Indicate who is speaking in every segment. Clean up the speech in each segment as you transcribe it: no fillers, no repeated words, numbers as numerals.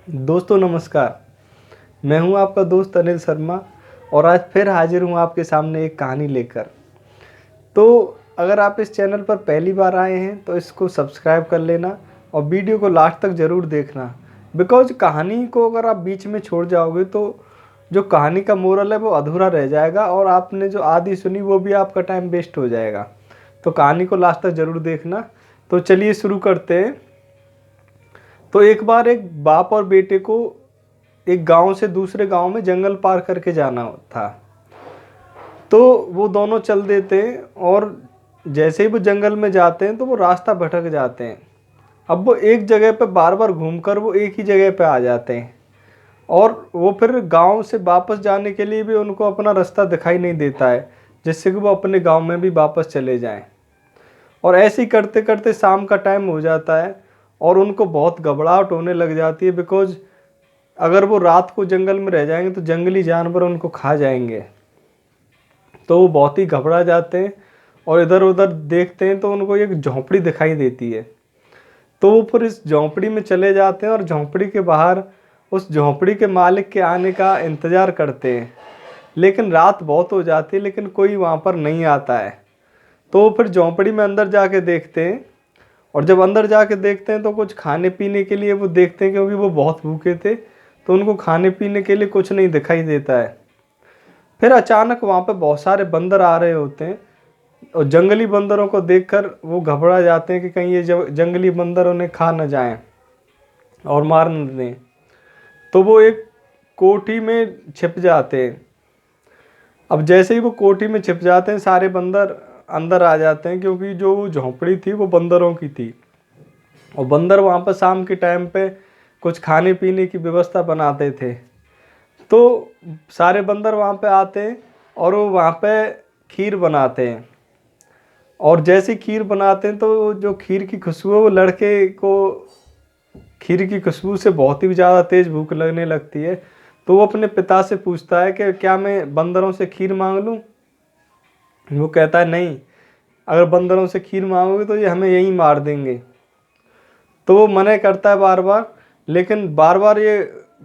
Speaker 1: दोस्तों नमस्कार। मैं हूं आपका दोस्त अनिल शर्मा और आज फिर हाजिर हूं आपके सामने एक कहानी लेकर। तो अगर आप इस चैनल पर पहली बार आए हैं तो इसको सब्सक्राइब कर लेना और वीडियो को लास्ट तक ज़रूर देखना। बिकॉज कहानी को अगर आप बीच में छोड़ जाओगे तो जो कहानी का मोरल है वो अधूरा रह जाएगा और आपने जो आधी सुनी वो भी आपका टाइम वेस्ट हो जाएगा। तो कहानी को लास्ट तक ज़रूर देखना। तो चलिए शुरू करते हैं। तो एक बार एक बाप और बेटे को एक गांव से दूसरे गांव में जंगल पार करके जाना था। तो वो दोनों चल देते हैं और जैसे ही वो जंगल में जाते हैं तो वो रास्ता भटक जाते हैं। अब वो एक जगह पे बार बार घूमकर वो एक ही जगह पे आ जाते हैं और वो फिर गांव से वापस जाने के लिए भी उनको अपना रास्ता दिखाई नहीं देता है, जिससे कि वो अपने गांव में भी वापस चले जाएं। और ऐसे ही करते करते शाम का टाइम हो जाता है और उनको बहुत घबराहट होने लग जाती है। बिकॉज अगर वो रात को जंगल में रह जाएंगे तो जंगली जानवर उनको खा जाएंगे। तो वो बहुत ही घबरा जाते हैं और इधर उधर देखते हैं तो उनको एक झोंपड़ी दिखाई देती है। तो वो फिर इस झोंपड़ी में चले जाते हैं और झोंपड़ी के बाहर उस झोंपड़ी के मालिक के आने का इंतज़ार करते हैं। लेकिन रात बहुत हो जाती है लेकिन कोई वहाँ पर नहीं आता है। तो वो फिर झोंपड़ी में अंदर जाके देखते हैं और जब अंदर जाके देखते हैं तो कुछ खाने पीने के लिए वो देखते हैं, क्योंकि वो बहुत भूखे थे तो उनको खाने पीने के लिए कुछ नहीं दिखाई देता है। फिर अचानक वहाँ पे बहुत सारे बंदर आ रहे होते हैं और जंगली बंदरों को देखकर वो घबरा जाते हैं कि कहीं ये जंगली बंदर उन्हें खा न जाएं और मार न दें। तो वो एक कोठी में छिप जाते हैं। अब जैसे ही वो कोठी में छिप जाते हैं सारे बंदर अंदर आ जाते हैं, क्योंकि जो वो झोंपड़ी थी वो बंदरों की थी और बंदर वहाँ पर शाम के टाइम पे कुछ खाने पीने की व्यवस्था बनाते थे। तो सारे बंदर वहाँ पे आते हैं और वो वहाँ पे खीर बनाते हैं। और जैसे खीर बनाते हैं तो जो खीर की खुशबू है वो लड़के को खीर की खुशबू से बहुत ही ज़्यादा तेज़ भूख लगने लगती है। तो वो अपने पिता से पूछता है कि क्या मैं बंदरों से खीर मांग लूँ। वो कहता है नहीं, अगर बंदरों से खीर मांगोगे तो ये हमें यहीं मार देंगे। तो वो मना करता है बार बार, लेकिन बार बार ये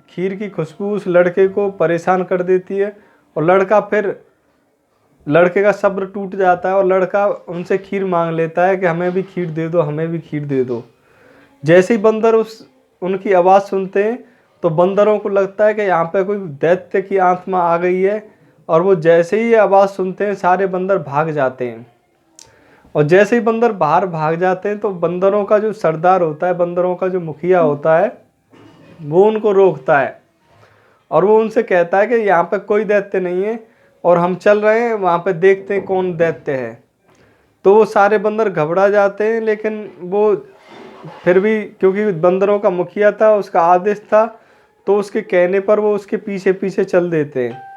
Speaker 1: खीर की खुशबू उस लड़के को परेशान कर देती है और लड़के का सब्र टूट जाता है और लड़का उनसे खीर मांग लेता है कि हमें भी खीर दे दो, हमें भी खीर दे दो। जैसे ही बंदर उनकी आवाज़ सुनते हैं तो बंदरों को लगता है कि यहाँ पे कोई दैत्य की आत्मा आ गई है और वो जैसे ही ये आवाज़ सुनते हैं सारे बंदर भाग जाते हैं। और जैसे ही बंदर बाहर भाग जाते हैं तो बंदरों का जो सरदार होता है, बंदरों का जो मुखिया होता है, वो उनको रोकता है और वो उनसे कहता है कि यहाँ पे कोई दैत्य नहीं है और हम चल रहे हैं वहाँ पे देखते हैं कौन दैत्य है। तो वो सारे बंदर घबरा जाते हैं, लेकिन वो फिर भी क्योंकि बंदरों का मुखिया था, उसका आदेश था, तो उसके कहने पर वो उसके पीछे पीछे चल देते हैं।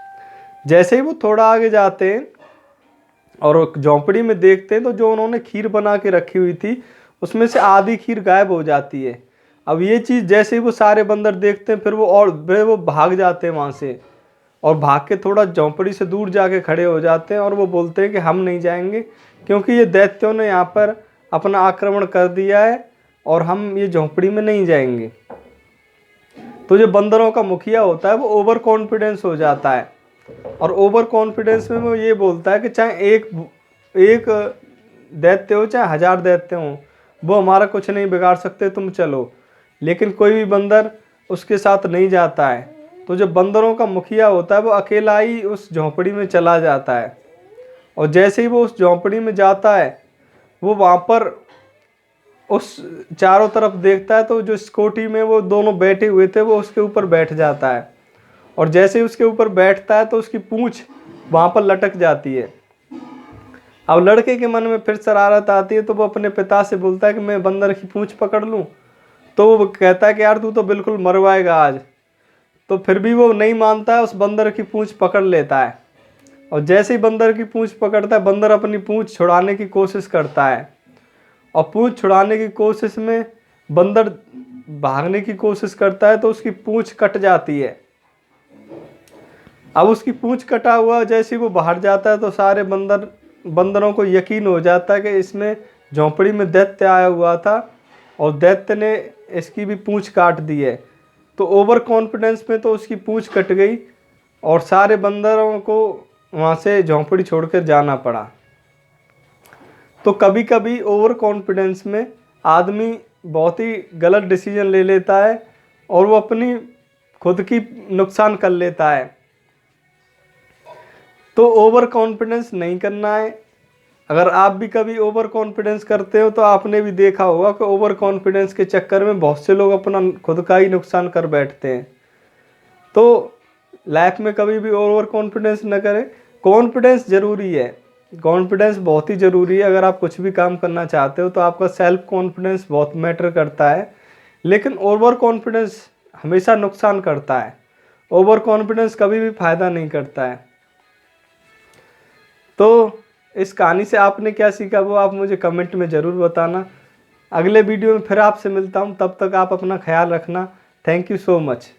Speaker 1: जैसे ही वो थोड़ा आगे जाते हैं और झोंपड़ी में देखते हैं तो जो उन्होंने खीर बना के रखी हुई थी उसमें से आधी खीर गायब हो जाती है। अब ये चीज़ जैसे ही वो सारे बंदर देखते हैं फिर वो भाग जाते हैं वहाँ से और भाग के थोड़ा झोंपड़ी से दूर जाके खड़े हो जाते हैं और वो बोलते हैं कि हम नहीं जाएंगे, क्योंकि ये दैत्यों ने यहाँ पर अपना आक्रमण कर दिया है और हम ये झोंपड़ी में नहीं जाएंगे। तो जो बंदरों का मुखिया होता है वो ओवर कॉन्फिडेंस हो जाता है और ओवर कॉन्फिडेंस में वो ये बोलता है कि चाहे एक दैत्य हो चाहे 1000 दैत्य हो, वो हमारा कुछ नहीं बिगाड़ सकते, तुम चलो। लेकिन कोई भी बंदर उसके साथ नहीं जाता है। तो जो बंदरों का मुखिया होता है वो अकेला ही उस झोंपड़ी में चला जाता है और जैसे ही वो उस झोंपड़ी में जाता है वो वहाँ पर उस चारों तरफ देखता है तो जो स्कूटी में वो दोनों बैठे हुए थे वो उसके ऊपर बैठ जाता है और जैसे ही उसके ऊपर बैठता है तो उसकी पूंछ वहाँ पर लटक जाती है। अब लड़के के मन में फिर शरारत आती है तो वो अपने पिता से बोलता है कि मैं बंदर की पूंछ पकड़ लूँ। तो वो कहता है कि यार तू तो बिल्कुल मरवाएगा आज। तो फिर भी वो नहीं मानता है, उस बंदर की पूंछ पकड़ लेता है और जैसे ही बंदर की पूंछ पकड़ता है बंदर अपनी पूंछ छुड़ाने की कोशिश करता है और पूंछ छुड़ाने की कोशिश में बंदर भागने की कोशिश करता है तो उसकी पूंछ कट जाती है। अब उसकी पूंछ कटा हुआ जैसे ही वो बाहर जाता है तो सारे बंदरों को यकीन हो जाता है कि इसमें झोंपड़ी में दैत्य आया हुआ था और दैत्य ने इसकी भी पूंछ काट दी है। तो ओवर कॉन्फिडेंस में तो उसकी पूंछ कट गई और सारे बंदरों को वहाँ से झोंपड़ी छोड़कर जाना पड़ा। तो कभी कभी ओवर कॉन्फिडेंस में आदमी बहुत ही गलत डिसीजन ले लेता है और वो अपनी खुद की नुकसान कर लेता है। तो ओवर कॉन्फिडेंस नहीं करना है। अगर आप भी कभी ओवर कॉन्फिडेंस करते हो तो आपने भी देखा होगा कि ओवर कॉन्फिडेंस के चक्कर में बहुत से लोग अपना खुद का ही नुकसान कर बैठते हैं। तो लाइफ में कभी भी ओवर कॉन्फिडेंस न करें। कॉन्फिडेंस ज़रूरी है, कॉन्फिडेंस बहुत ही ज़रूरी है। अगर आप कुछ भी काम करना चाहते हो तो आपका सेल्फ कॉन्फिडेंस बहुत मैटर करता है, लेकिन ओवर कॉन्फिडेंस हमेशा नुकसान करता है। ओवर कॉन्फिडेंस कभी भी फ़ायदा नहीं करता है। तो इस कहानी से आपने क्या सीखा वो आप मुझे कमेंट में ज़रूर बताना। अगले वीडियो में फिर आपसे मिलता हूँ, तब तक आप अपना ख्याल रखना। Thank you so much.